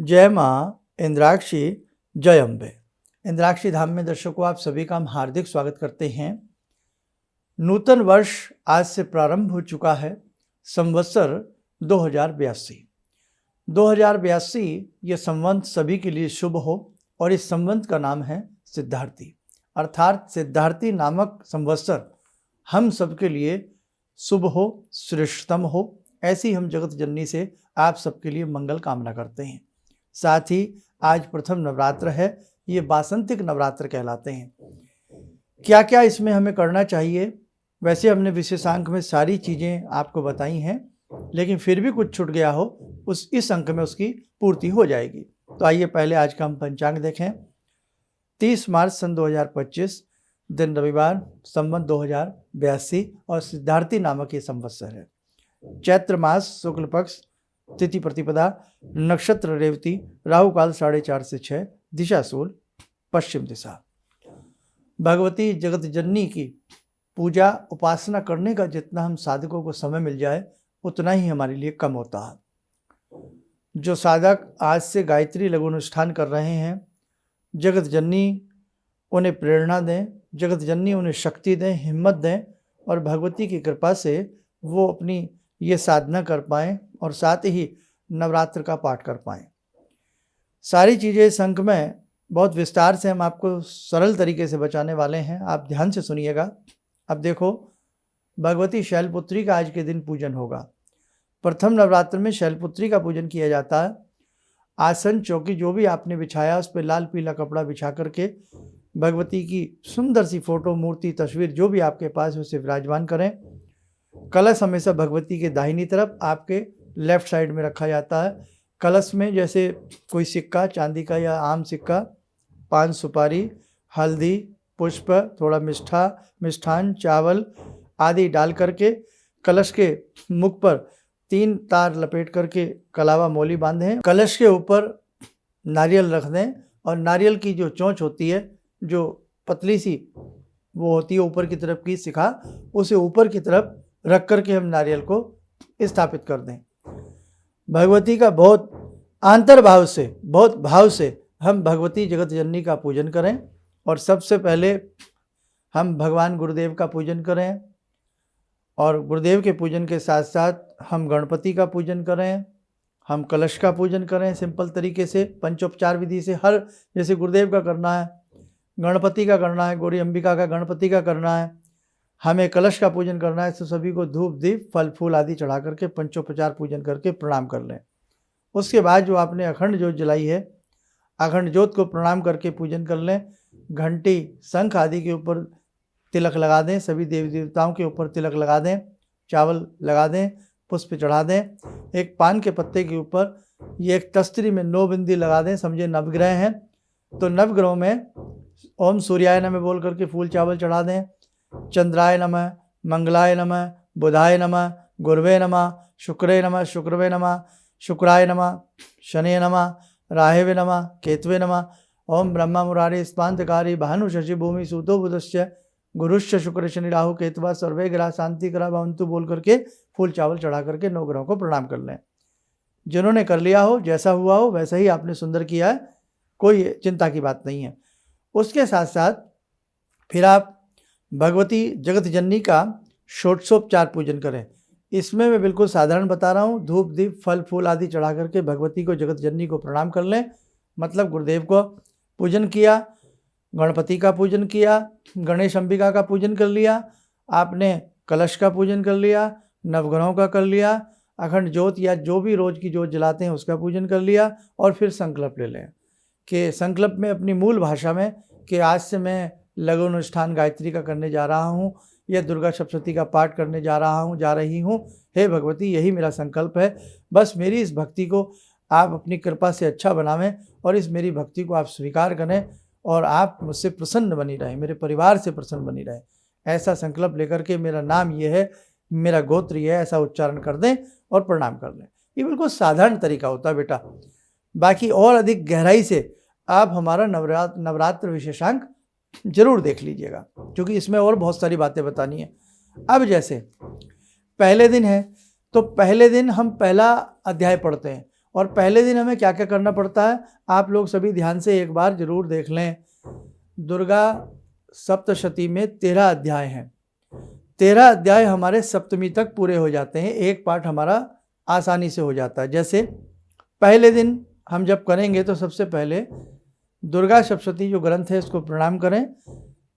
जय माँ इंद्राक्षी, जय अम्बे। इंद्राक्षी धाम में दर्शकों आप सभी का हम हार्दिक स्वागत करते हैं। नूतन वर्ष आज से प्रारंभ हो चुका है। संवत्सर 2082 ये संवत सभी के लिए शुभ हो और इस संवत का नाम है सिद्धार्थी, अर्थात सिद्धार्थी नामक संवत्सर हम सबके लिए शुभ हो, श्रेष्ठतम हो, ऐसी हम जगत जननी से आप सबके लिए मंगल कामना करते हैं। साथ ही आज प्रथम नवरात्र है, ये वासंतिक नवरात्र कहलाते हैं। क्या क्या इसमें हमें करना चाहिए, वैसे हमने विशेषांक में सारी चीज़ें आपको बताई हैं, लेकिन फिर भी कुछ छूट गया हो इस अंक में उसकी पूर्ति हो जाएगी। तो आइए पहले आज का हम पंचांग देखें। 30 मार्च सन 2025 दिन रविवार, संवत 2082 और सिद्धार्थी नामक ये संवत्सर है। चैत्र मास शुक्ल पक्ष, तिथि प्रतिपदा, नक्षत्र रेवती, राहु काल 4:30 से 6, दिशा सूल पश्चिम दिशा। भगवती जगत जननी की पूजा उपासना करने का जितना हम साधकों को समय मिल जाए उतना ही हमारे लिए कम होता है। जो साधक आज से गायत्री लघु अनुष्ठान कर रहे हैं, जगत जननी उन्हें प्रेरणा दें, जगत जननी उन्हें शक्ति दें, हिम्मत दें और भगवती की कृपा से वो अपनी ये साधना कर पाएँ और साथ ही नवरात्र का पाठ कर पाएँ। सारी चीज़ें इस अंक में बहुत विस्तार से हम आपको सरल तरीके से बचाने वाले हैं, आप ध्यान से सुनिएगा। अब देखो, भगवती शैलपुत्री का आज के दिन पूजन होगा। प्रथम नवरात्र में शैलपुत्री का पूजन किया जाता है। आसन चौकी जो भी आपने बिछाया उस पर लाल पीला कपड़ा बिछा करके भगवती की सुंदर सी फोटो, मूर्ति, तस्वीर जो भी आपके पास है उसे विराजमान करें। कलश हमेशा भगवती के दाहिनी तरफ आपके लेफ्ट साइड में रखा जाता है। कलश में जैसे कोई सिक्का, चांदी का या आम सिक्का, पान सुपारी, हल्दी, पुष्प, थोड़ा मिष्ठान, चावल आदि डाल करके कलश के मुख पर 3 तार लपेट करके कलावा मोली बांधें। कलश के ऊपर नारियल रख दें और नारियल की जो चोंच होती है, जो पतली सी वो होती है ऊपर की तरफ की शिखा, उसे ऊपर की तरफ रख करके हम नारियल को स्थापित कर दें। भगवती का बहुत आंतरभाव से, बहुत भाव से हम भगवती जगत जननी का पूजन करें और सबसे पहले हम भगवान गुरुदेव का पूजन करें और गुरुदेव के पूजन के साथ साथ हम गणपति का पूजन करें, हम कलश का पूजन करें सिंपल तरीके से, पंचोपचार विधि से। हर जैसे गुरुदेव का करना है, गणपति का करना है, गौरी अंबिका का गणपति का करना है, हमें कलश का पूजन करना है, तो सभी को धूप दीप फल फूल आदि चढ़ा करके पंचोपचार पूजन करके प्रणाम कर लें। उसके बाद जो आपने अखंड ज्योत जलाई है, अखंड ज्योत को प्रणाम करके पूजन कर लें। घंटी, शंख आदि के ऊपर तिलक लगा दें, सभी देवी देवताओं के ऊपर तिलक लगा दें, चावल लगा दें, पुष्प चढ़ा दें। एक पान के पत्ते के ऊपर ये एक तस्तरी में 9 बिंदी लगा दें, समझे नवग्रह हैं तो नवग्रहों में ओम सूर्याय नमः बोल करके फूल चावल चढ़ा दें। चंद्राय नमः, मंगलाय नमः, बुधाय नमः, गुरवे नमः, शुक्रे नमः, शुक्रवे नमः, शुक्राय नमः, शनये नमः, राहवे नमः, केतवे नमः। ओम ब्रह्मा मुरारी स्पांतकारी भानु शशि भूमि सूतो बुधश्च गुरुश्च शुक्र शनि राहु केतवा सर्वे ग्रह शांति करा भवन्तु बोल करके फूल चावल चढ़ा करके 9 ग्रहों को प्रणाम कर लें। जिन्होंने कर लिया हो, जैसा हुआ हो वैसा ही आपने सुंदर किया है, कोई चिंता की बात नहीं है। उसके साथ साथ फिर आप भगवती जगत जननी का षोडशोपचार पूजन करें। इसमें मैं बिल्कुल साधारण बता रहा हूँ, धूप दीप फल फूल आदि चढ़ा करके भगवती को जगत जननी को प्रणाम कर लें। मतलब गुरुदेव को पूजन किया, गणपति का पूजन किया, गणेश अंबिका का पूजन कर लिया, आपने कलश का पूजन कर लिया, नवग्रहों का कर लिया, अखंड ज्योत या जो भी रोज़ की ज्योत जलाते हैं उसका पूजन कर लिया और फिर संकल्प ले लें कि संकल्प में अपनी मूल भाषा में कि आज से मैं लघु अनुष्ठान गायत्री का करने जा रहा हूँ या दुर्गा सप्तशती का पाठ करने जा रही हूँ। हे भगवती, यही मेरा संकल्प है, बस मेरी इस भक्ति को आप अपनी कृपा से अच्छा बनावें और इस मेरी भक्ति को आप स्वीकार करें और आप मुझसे प्रसन्न बनी रहें, मेरे परिवार से प्रसन्न बनी रहें। ऐसा संकल्प लेकर के मेरा नाम ये है, मेरा गोत्र ये है, ऐसा उच्चारण कर दें और प्रणाम कर लें। ये बिल्कुल साधारण तरीका होता है बेटा। बाकी और अधिक गहराई से आप हमारा नवरात्र विशेषांक जरूर देख लीजिएगा, क्योंकि इसमें और बहुत सारी बातें बतानी है। अब जैसे पहले दिन है तो पहले दिन हम पहला अध्याय पढ़ते हैं और पहले दिन हमें क्या क्या करना पड़ता है, आप लोग सभी ध्यान से एक बार जरूर देख लें। दुर्गा सप्तशती में 13 अध्याय हैं। 13 अध्याय हमारे सप्तमी तक पूरे हो जाते हैं, एक पाठ हमारा आसानी से हो जाता है। जैसे पहले दिन हम जब करेंगे तो सबसे पहले दुर्गा सप्तशती जो ग्रंथ है इसको प्रणाम करें,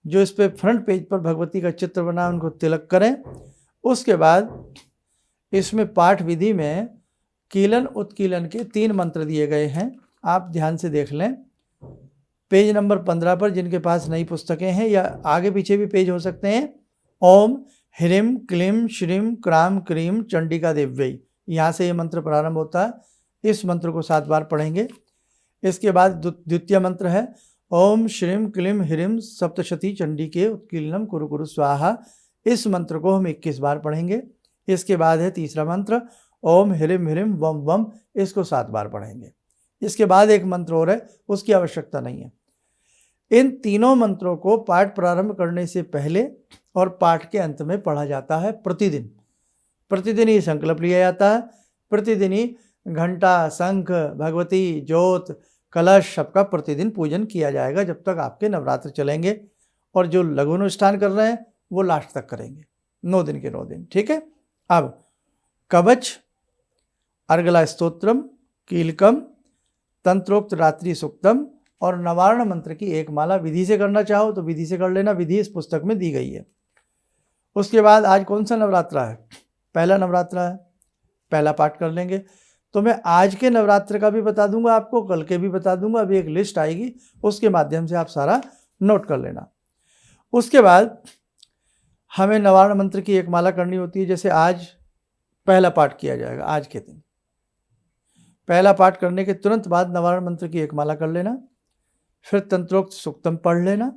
जो इस पे फ्रंट पेज पर भगवती का चित्र बना उनको तिलक करें। उसके बाद इसमें पाठ विधि में कीलन उत्कीलन के 3 मंत्र दिए गए हैं, आप ध्यान से देख लें। पेज नंबर 15 पर जिनके पास नई पुस्तकें हैं या आगे पीछे भी पेज हो सकते हैं, ओम ह्रीम क्लीम श्रीम क्राम क्रीम चंडिका देव्यै, यहाँ से ये मंत्र प्रारंभ होता है। इस मंत्र को 7 बार पढ़ेंगे। इसके बाद द्वितीय मंत्र है ओम श्रीम क्लीम ह्रीम सप्तशती चंडिके उत्कीलनम कुरु कुरु स्वाहा, इस मंत्र को हम 21 बार पढ़ेंगे। इसके बाद है तीसरा मंत्र ओम ह्रीम ह्रीम वम वम, इसको 7 बार पढ़ेंगे। इसके बाद एक मंत्र और है, उसकी आवश्यकता नहीं है। इन तीनों मंत्रों को पाठ प्रारंभ करने से पहले और पाठ के अंत में पढ़ा जाता है प्रतिदिन। प्रतिदिन ही संकल्प लिया जाता है, प्रतिदिन ही घंटा शंख भगवती ज्योत कलश सबका प्रतिदिन पूजन किया जाएगा जब तक आपके नवरात्र चलेंगे। और जो लघु अनुष्ठान कर रहे हैं वो लास्ट तक करेंगे, 9 दिन के 9 दिन, ठीक है। अब कवच, अर्गला स्तोत्रम, कीलकम, तंत्रोक्त रात्रि सुक्तम और नवारण मंत्र की एक माला विधि से करना चाहो तो विधि से कर लेना, विधि इस पुस्तक में दी गई है। उसके बाद आज कौन सा नवरात्र है, पहला नवरात्र है, पहला पाठ कर लेंगे। तो मैं आज के नवरात्र का भी बता दूंगा आपको, कल के भी बता दूंगा, अभी एक लिस्ट आएगी उसके माध्यम से आप सारा नोट कर लेना। उसके बाद हमें नवारण मंत्र की एक माला करनी होती है। जैसे आज पहला पाठ किया जाएगा, आज के दिन पहला पाठ करने के तुरंत बाद नवारण मंत्र की एक माला कर लेना, फिर तंत्रोक्त सुक्तम पढ़ लेना।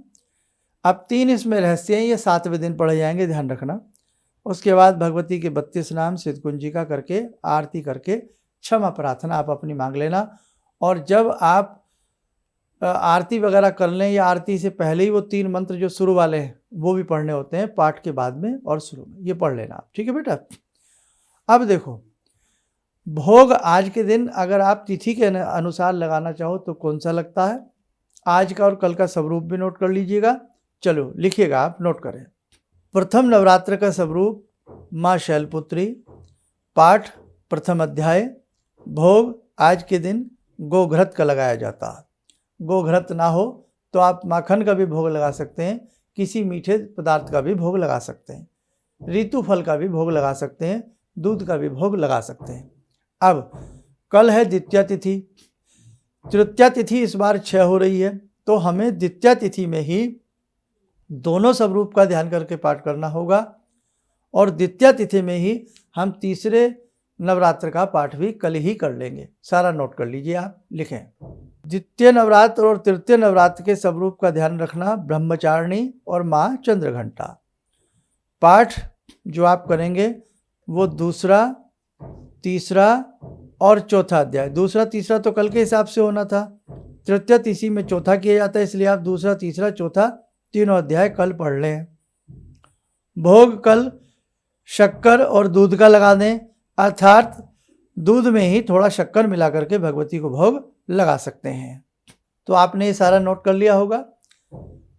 अब 3 इसमें रहस्य हैं, ये 7वें दिन पढ़े जाएंगे, ध्यान रखना। उसके बाद भगवती के 32 नाम सिद्धकुंजिका करके आरती करके क्षमा प्रार्थना आप अपनी मांग लेना। और जब आप आरती वगैरह कर लें या आरती से पहले ही वो 3 मंत्र जो शुरू वाले हैं वो भी पढ़ने होते हैं, पाठ के बाद में और शुरू में, ये पढ़ लेना आप, ठीक है बेटा। अब देखो भोग आज के दिन अगर आप तिथि के अनुसार लगाना चाहो तो कौन सा लगता है, आज का और कल का स्वरूप भी नोट कर लीजिएगा। चलो लिखिएगा, आप नोट करें। प्रथम नवरात्र का स्वरूप माँ शैलपुत्री, पाठ प्रथम अध्याय। भोग आज के दिन गोघृत का लगाया जाता है। गोघृत ना हो तो आप माखन का भी भोग लगा सकते हैं, किसी मीठे पदार्थ का भी भोग लगा सकते हैं, ऋतु फल का भी भोग लगा सकते हैं, दूध का भी भोग लगा सकते हैं। अब कल है द्वितीया तिथि, तृतीया तिथि इस बार 6 हो रही है, तो हमें द्वितीया तिथि में ही दोनों स्वरूप का ध्यान करके पाठ करना होगा। और द्वितीया तिथि में ही हम तीसरे नवरात्र का पाठ भी कल ही कर लेंगे। सारा नोट कर लीजिए, आप लिखें। द्वितीय नवरात्र और तृतीय नवरात्र के स्वरूप का ध्यान रखना, ब्रह्मचारिणी और माँ चंद्रघंटा। पाठ जो आप करेंगे वो दूसरा, तीसरा और चौथा अध्याय। दूसरा तीसरा तो कल के हिसाब से होना था, तृतीय तिथि में चौथा किया जाता है, इसलिए आप दूसरा तीसरा चौथा तीनों अध्याय कल पढ़ लें। भोग कल शक्कर और दूध का लगा दें, अर्थात दूध में ही थोड़ा शक्कर मिला करके भगवती को भोग लगा सकते हैं। तो आपने ये सारा नोट कर लिया होगा।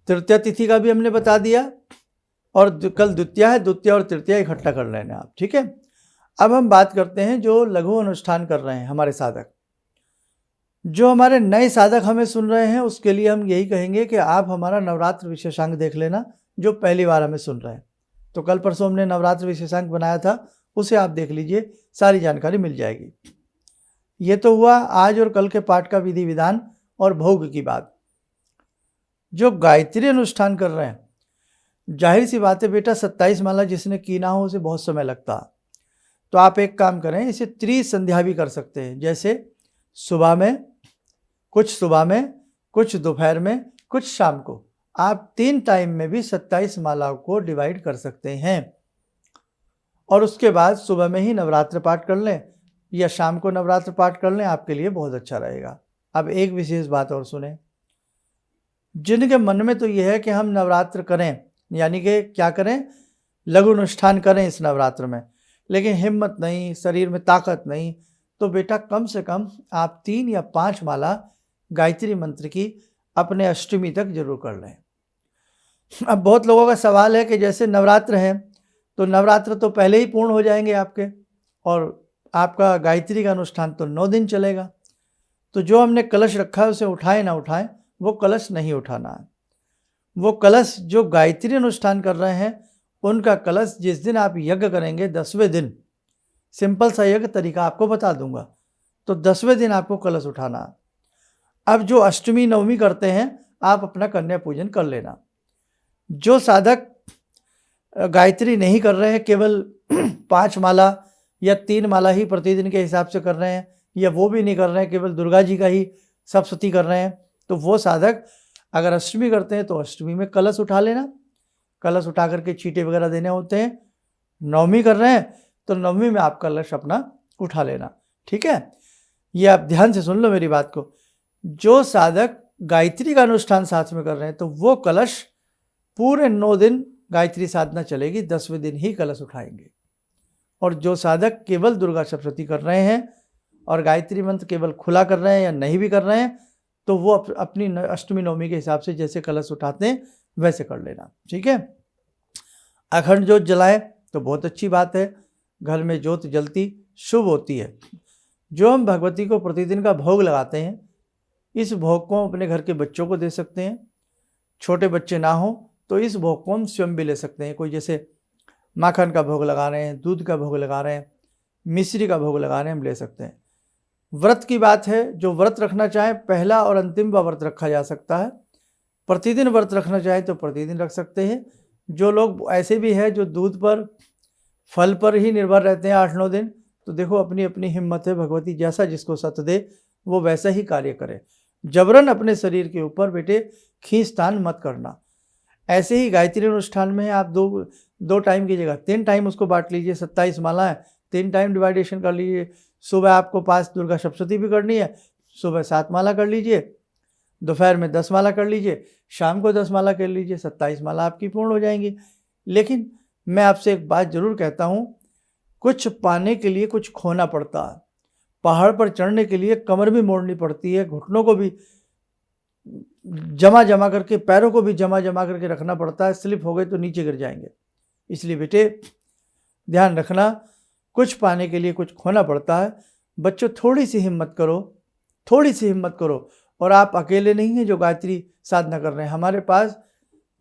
तृतीय तिथि का भी हमने बता दिया, और कल द्वितीया है, द्वितीय और तृतीया इकट्ठा कर लेना आप, ठीक है। अब हम बात करते हैं जो लघु अनुष्ठान कर रहे हैं हमारे साधक। जो हमारे नए साधक हमें सुन रहे हैं उसके लिए हम यही कहेंगे कि आप हमारा नवरात्र विशेषांक देख लेना, जो पहली बार हमें सुन रहे हैं। तो कल परसों हमने नवरात्र विशेषांक बनाया था, उसे आप देख लीजिए, सारी जानकारी मिल जाएगी। ये तो हुआ आज और कल के पाठ का विधि विधान और भोग की बात। जो गायत्री अनुष्ठान कर रहे हैं, जाहिर सी बात है बेटा, 27 माला जिसने की ना हो उसे बहुत समय लगता। तो आप एक काम करें, इसे त्रिसंध्या भी कर सकते हैं। जैसे सुबह में कुछ, कुछ दोपहर में, कुछ शाम को, आप 3 टाइम में भी 27 मालाओं को डिवाइड कर सकते हैं। और उसके बाद सुबह में ही नवरात्र पाठ कर लें या शाम को नवरात्र पाठ कर लें, आपके लिए बहुत अच्छा रहेगा। अब एक विशेष बात और सुने, जिनके मन में तो यह है कि हम नवरात्र करें, यानी कि क्या करें, लघु अनुष्ठान करें इस नवरात्र में, लेकिन हिम्मत नहीं, शरीर में ताकत नहीं, तो बेटा कम से कम आप 3 या 5 माला गायत्री मंत्र की अपने अष्टमी तक जरूर कर लें। अब बहुत लोगों का सवाल है कि जैसे नवरात्र है तो नवरात्र तो पहले ही पूर्ण हो जाएंगे आपके, और आपका गायत्री का अनुष्ठान तो 9 दिन चलेगा, तो जो हमने कलश रखा है उसे उठाएं ना उठाएं, वो कलश नहीं उठाना है। वो कलश जो गायत्री अनुष्ठान कर रहे हैं उनका कलश जिस दिन आप यज्ञ करेंगे 10वें दिन, सिंपल सा यज्ञ तरीका आपको बता दूंगा, तो 10वें दिन आपको कलश उठाना है। अब जो अष्टमी नवमी करते हैं आप अपना कन्या पूजन कर लेना। जो साधक गायत्री नहीं कर रहे हैं, केवल 5 माला या 3 माला ही प्रतिदिन के हिसाब से कर रहे हैं, या वो भी नहीं कर रहे हैं, केवल दुर्गा जी का ही सप्तशती कर रहे हैं, तो वो साधक अगर अष्टमी करते हैं तो अष्टमी में कलश उठा लेना। कलश उठा करके चीटे वगैरह देने होते हैं। नवमी कर रहे हैं तो नवमी में आप कलश अपना उठा लेना, ठीक है। ये आप ध्यान से सुन लो मेरी बात को। जो साधक गायत्री का अनुष्ठान साथ में कर रहे हैं तो वो कलश पूरे 9 दिन गायत्री साधना चलेगी, 10वें दिन ही कलश उठाएंगे। और जो साधक केवल दुर्गा सप्तशती कर रहे हैं और गायत्री मंत्र केवल खुला कर रहे हैं या नहीं भी कर रहे हैं, तो वो अपनी अष्टमी नवमी के हिसाब से जैसे कलश उठाते हैं वैसे कर लेना, ठीक है। अखंड ज्योत जलाएं तो बहुत अच्छी बात है, घर में ज्योत जलती शुभ होती है। जो हम भगवती को प्रतिदिन का भोग लगाते हैं, इस भोग को अपने घर के बच्चों को दे सकते हैं। छोटे बच्चे ना हो तो इस भोग को हम स्वयं भी ले सकते हैं। कोई जैसे माखन का भोग लगा रहे हैं, दूध का भोग लगा रहे हैं, मिश्री का भोग लगा रहे हैं, हम ले सकते हैं। व्रत की बात है, जो व्रत रखना चाहे पहला और अंतिम का व्रत रखा जा सकता है। प्रतिदिन व्रत रखना चाहे तो प्रतिदिन रख सकते हैं। जो लोग ऐसे भी हैं जो दूध पर फल पर ही निर्भर रहते हैं 8-9 दिन, तो देखो अपनी अपनी हिम्मत है, भगवती जैसा जिसको सत दे वो वैसा ही कार्य करे। जबरन अपने शरीर के ऊपर बेटे खींचतान मत करना। ऐसे ही गायत्री अनुष्ठान में आप दो टाइम की जगह 3 टाइम उसको बांट लीजिए। 27 माला है, 3 टाइम डिवाइडेशन कर लीजिए। सुबह आपको 5 दुर्गा सप्तशती भी करनी है, सुबह 7 माला कर लीजिए, दोपहर में 10 माला कर लीजिए, शाम को 10 माला कर लीजिए, 27 माला आपकी पूर्ण हो जाएंगी। लेकिन मैं आपसे एक बात जरूर कहता हूँ, कुछ पाने के लिए कुछ खोना पड़ता है। पहाड़ पर चढ़ने के लिए कमर भी मोड़नी पड़ती है, घुटनों को भी जमा करके, पैरों को भी जमा करके रखना पड़ता है। स्लिप हो गए तो नीचे गिर जाएंगे। इसलिए बेटे ध्यान रखना, कुछ पाने के लिए कुछ खोना पड़ता है। बच्चों थोड़ी सी हिम्मत करो। और आप अकेले नहीं हैं जो गायत्री साधना कर रहे हैं। हमारे पास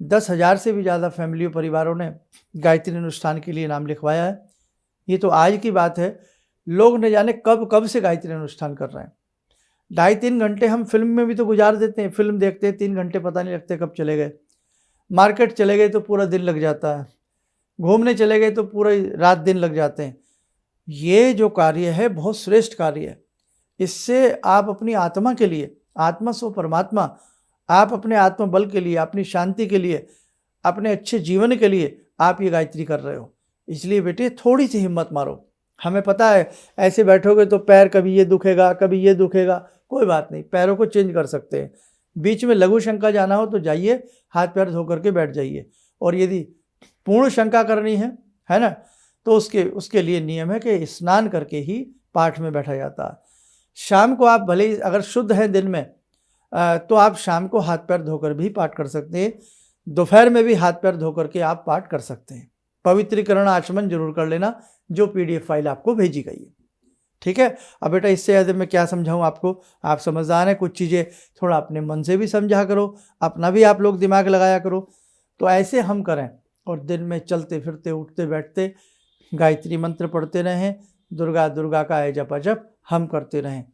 10,000 से भी ज़्यादा फैमिली परिवारों ने गायत्री अनुष्ठान के लिए नाम लिखवाया है। ये तो आज की बात है, लोग न जाने कब से गायत्री अनुष्ठान कर रहे हैं। 2.5-3 घंटे हम फिल्म में भी तो गुजार देते हैं। फिल्म देखते हैं 3 घंटे पता नहीं लगते कब चले गए। मार्केट चले गए तो पूरा दिन लग जाता है। घूमने चले गए तो पूरा रात दिन लग जाते हैं। ये जो कार्य है बहुत श्रेष्ठ कार्य है। इससे आप अपनी आत्मा के लिए, आत्मा सो परमात्मा, आप अपने आत्मबल के लिए, अपनी शांति के लिए, अपने अच्छे जीवन के लिए आप ये गायत्री कर रहे हो। इसलिए बेटे थोड़ी सी हिम्मत मारो। हमें पता है ऐसे बैठोगे तो पैर कभी ये दुखेगा कभी ये दुखेगा, कोई बात नहीं, पैरों को चेंज कर सकते हैं। बीच में लघु शंका जाना हो तो जाइए, हाथ पैर धो करके बैठ जाइए। और यदि पूर्ण शंका करनी है ना, तो उसके लिए नियम है कि स्नान करके ही पाठ में बैठा जाता है। शाम को आप भले ही अगर शुद्ध हैं दिन में तो आप शाम को हाथ पैर धोकर भी पाठ कर सकते हैं। दोपहर में भी हाथ पैर धो करके आप पाठ कर सकते हैं। पवित्रीकरण आचमन जरूर कर लेना, जो PDF फाइल आपको भेजी गई है, ठीक है। अब बेटा इससे ज़्यादा मैं क्या समझाऊँ आपको, आप समझदार हैं। कुछ चीज़ें थोड़ा अपने मन से भी समझा करो, अपना भी आप लोग दिमाग लगाया करो। तो ऐसे हम करें और दिन में चलते फिरते उठते बैठते गायत्री मंत्र पढ़ते रहें, दुर्गा का जप अजप हम करते रहें।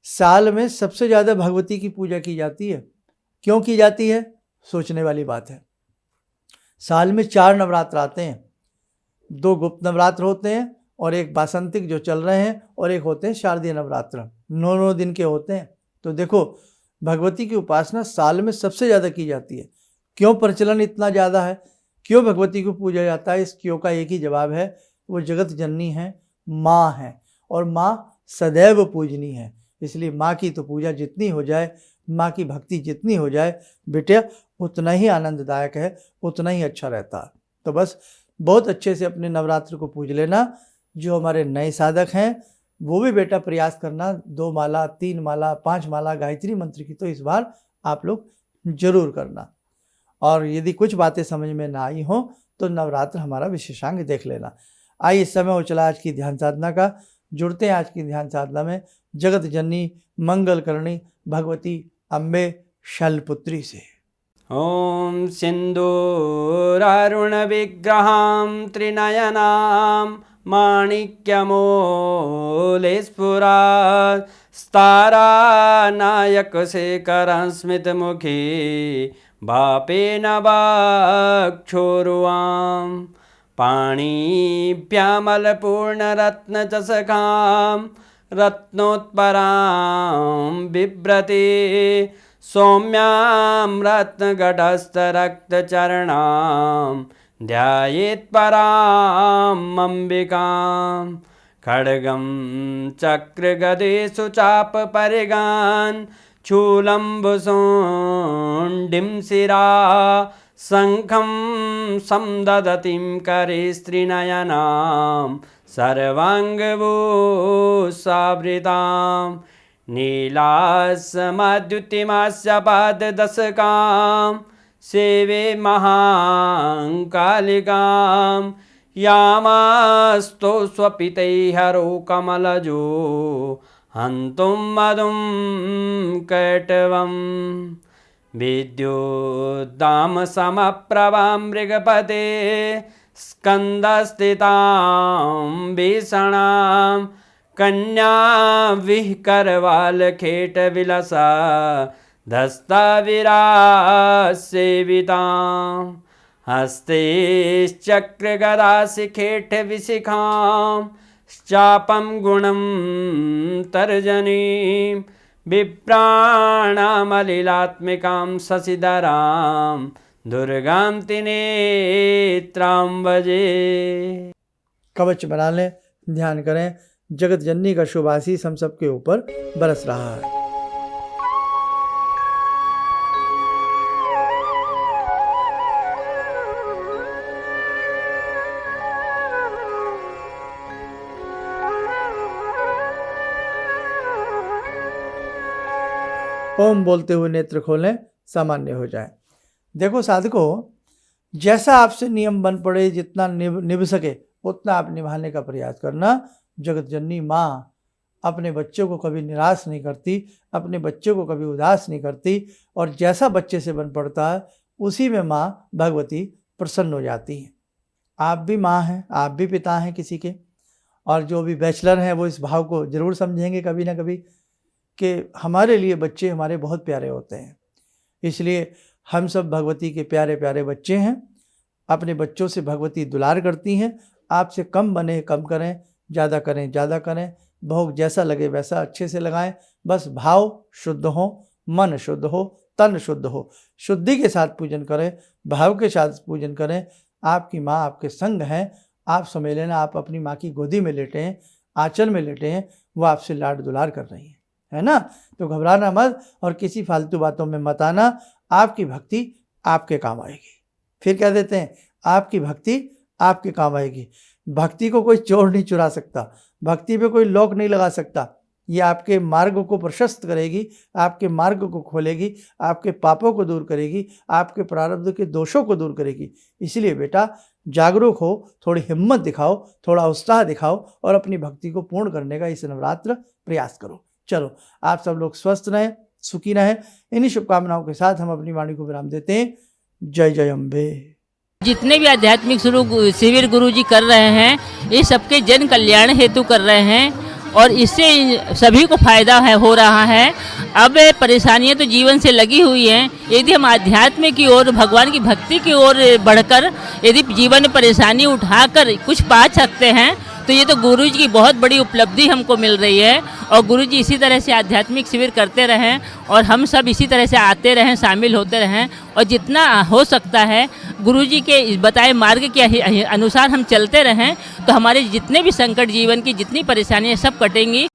साल में सबसे ज़्यादा भगवती की पूजा की जाती है। क्यों की जाती है, सोचने वाली बात है। साल में 4 नवरात्र आते हैं। 2 गुप्त नवरात्र होते हैं और एक बासंतिक जो चल रहे हैं, और एक होते हैं शारदीय नवरात्र, 9 दिन के होते हैं। तो देखो भगवती की उपासना साल में सबसे ज़्यादा की जाती है। क्यों प्रचलन इतना ज़्यादा है, क्यों भगवती को पूजा जाता है, इस क्यों का एक ही जवाब है, वो जगत जननी है, माँ है, और माँ सदैव पूजनी है। इसलिए माँ की तो पूजा जितनी हो जाए, माँ की भक्ति जितनी हो जाए बेटे, उतना ही आनंददायक है, उतना ही अच्छा रहता है। तो बस बहुत अच्छे से अपने नवरात्र को पूज लेना। जो हमारे नए साधक हैं वो भी बेटा प्रयास करना, 2 माला, 3 माला, 5 माला गायत्री मंत्र की तो इस बार आप लोग जरूर करना। और यदि कुछ बातें समझ में ना आई हो तो नवरात्र हमारा विशेषांग देख लेना। आइए, इस समय हो चला आज की ध्यान साधना का। जुड़ते हैं आज की ध्यान साधना में जगत जननी मंगल करणी भगवती अम्बे शैलपुत्री से। ॐ सिन्दूरारुणविग्रहां त्रिनयनां माणिक्यमूलस्फुरात् स्तारानायकशेखरं स्मितमुखी वापेन वक्षोरुवां पाणिभ्यामलपूर्णरत्नचषकां रत्नोत्परां बिभ्रति सौम्यां रत्नगटस्थरक्तचरणां ध्यायेत् पराम् अम्बिकां खड्गं चक्रगदेषु चापपरिगान् शूलम्बुशुण्डिं शिरा शङ्खं समदधतीं करे स्त्रीनयनां सर्वाङ्गभूषावृतां नीलासमद्युतिमास्य पाददशकां सेवे महाकालिकां यामास्तो स्वपितैहरो कमलजो हन्तुं मधुं कैटवं विद्युद्दामसमप्रभां मृगपते स्कन्दस्थितां भीषणां कन्या विहकरवालखेटविलसा धस्ताविरासेवितां हस्तैश्चक्रगदाशिखेटविशिखां चापं गुणं तर्जनीं विप्राणामलिलात्मिकां शशिधरां दुर्गां त्रिनेत्रां भजे। कवच बना लें, ध्यान करें। जगत जननी का शुभ आशीष हम सबके ऊपर बरस रहा है। ओम बोलते हुए नेत्र खोलें, सामान्य हो जाए। देखो साधकों, जैसा आपसे नियम बन पड़े, जितना निभ सके उतना आप निभाने का प्रयास करना। जगत जननी माँ अपने बच्चों को कभी निराश नहीं करती, अपने बच्चों को कभी उदास नहीं करती, और जैसा बच्चे से बन पड़ता है उसी में माँ भगवती प्रसन्न हो जाती हैं। आप भी माँ हैं, आप भी पिता हैं किसी के, और जो भी बैचलर हैं वो इस भाव को जरूर समझेंगे कभी ना कभी कि हमारे लिए बच्चे हमारे बहुत प्यारे होते हैं। इसलिए हम सब भगवती के प्यारे प्यारे बच्चे हैं। अपने बच्चों से भगवती दुलार करती हैं। आपसे कम बने कम करें, ज़्यादा करें ज़्यादा करें, भोग जैसा लगे वैसा अच्छे से लगाएं। बस भाव शुद्ध हो, मन शुद्ध हो, तन शुद्ध हो। शुद्धि के साथ पूजन करें, भाव के साथ पूजन करें। आपकी माँ आपके संग हैं। आप समझ लेना आप अपनी माँ की गोदी में लेटे हैं, आंचल में लेटे हैं, वो आपसे लाड दुलार कर रही है ना। तो घबराना मत और किसी फालतू बातों में मत आना। आपकी भक्ति आपके काम आएगी। फिर क्या देते हैं, आपकी भक्ति आपके काम आएगी। भक्ति को कोई चोर नहीं चुरा सकता, भक्ति पे कोई लॉक नहीं लगा सकता। ये आपके मार्ग को प्रशस्त करेगी, आपके मार्ग को खोलेगी, आपके पापों को दूर करेगी, आपके प्रारब्ध के दोषों को दूर करेगी। इसलिए बेटा जागरूक हो, थोड़ी हिम्मत दिखाओ, थोड़ा उत्साह दिखाओ और अपनी भक्ति को पूर्ण करने का इस नवरात्र प्रयास करो। चलो, आप सब लोग स्वस्थ रहें, सुखी रहें। इन्हीं शुभकामनाओं के साथ हम अपनी वाणी को विराम देते हैं। जय जय अम्बे। जितने भी आध्यात्मिक शिविर गुरु जी कर रहे हैं, ये सबके जन कल्याण हेतु कर रहे हैं और इससे सभी को फायदा हो रहा है। अब परेशानियां तो जीवन से लगी हुई हैं। यदि हम आध्यात्म की ओर, भगवान की भक्ति की ओर बढ़कर यदि जीवन में परेशानी उठाकर कुछ पा सकते हैं तो ये तो गुरु जी की बहुत बड़ी उपलब्धि हमको मिल रही है। और गुरु जी इसी तरह से आध्यात्मिक शिविर करते रहें और हम सब इसी तरह से आते रहें, शामिल होते रहें और जितना हो सकता है गुरु जी के बताए मार्ग के अनुसार हम चलते रहें तो हमारे जितने भी संकट, जीवन की जितनी परेशानियां सब कटेंगी।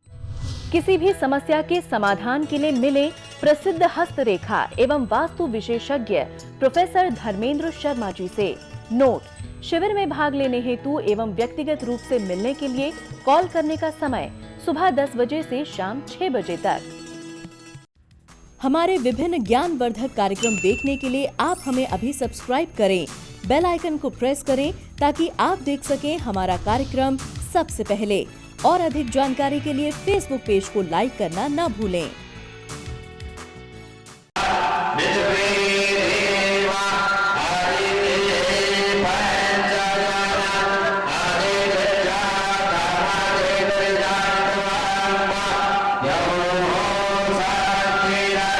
किसी भी समस्या के समाधान के लिए मिले प्रसिद्ध हस्तरेखा एवं वास्तु विशेषज्ञ प्रोफेसर धर्मेंद्र शर्मा जी से। नोट: शिविर में भाग लेने हेतु एवं व्यक्तिगत रूप से मिलने के लिए कॉल करने का समय सुबह 10 बजे से शाम 6 बजे तक। हमारे विभिन्न ज्ञानवर्धक कार्यक्रम देखने के लिए आप हमें अभी सब्सक्राइब करें, बेल आइकन को प्रेस करें ताकि आप देख सकें हमारा कार्यक्रम सबसे पहले। और अधिक जानकारी के लिए फेसबुक पेज को लाइक करना न भूलें।